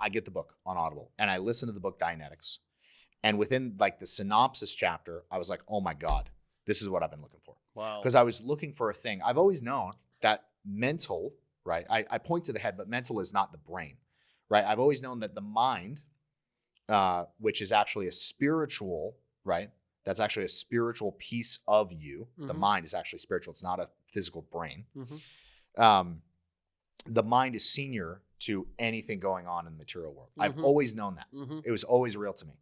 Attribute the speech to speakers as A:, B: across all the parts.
A: I get the book on Audible and I listen to the book Dianetics. And within like the synopsis chapter, I was like, oh my God, this is what I've been looking for.
B: Wow.
A: Because I was looking for a thing. I've always known that mental, right? I point to the head, but mental is not the brain, right? I've always known that the mind, which is actually a spiritual, right? That's actually a spiritual piece of you. Mm-hmm. The mind is actually spiritual. It's not a physical brain. Mm-hmm. The mind is senior to anything going on in the material world. Mm-hmm. I've always known that. Mm-hmm. It was always real to me.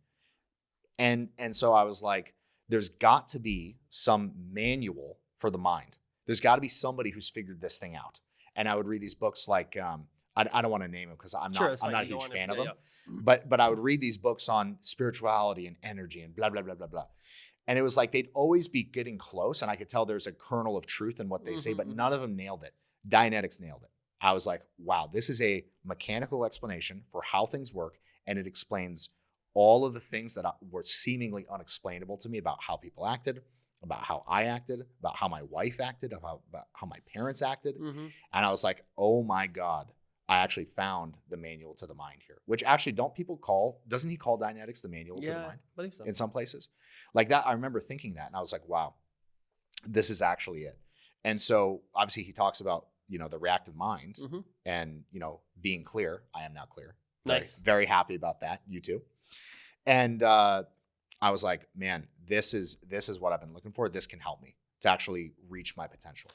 A: And so I was like, there's got to be some manual for the mind. There's got to be somebody who's figured this thing out. And I would read these books like, I don't want to name them because I'm not a huge fan of them. Yeah. But I would read these books on spirituality and energy and blah, blah, blah, blah, blah. And it was like they'd always be getting close. And I could tell there's a kernel of truth in what they say, but none of them nailed it. Dianetics nailed it. I was like, wow, this is a mechanical explanation for how things work. And it explains all of the things that were seemingly unexplainable to me about how people acted, about how I acted, about how my wife acted, about how my parents acted. Mm-hmm. And I was like, oh my God, I actually found the manual to the mind here, which actually doesn't he call Dianetics the manual to the mind? I believe so. In some places. Like that, I remember thinking that and I was like, wow, this is actually it. And so obviously he talks about, the reactive mind and, being clear. I am now clear.
B: Nice.
A: Very happy about that. You too. And I was like, man, this is what I've been looking for. This can help me to actually reach my potential.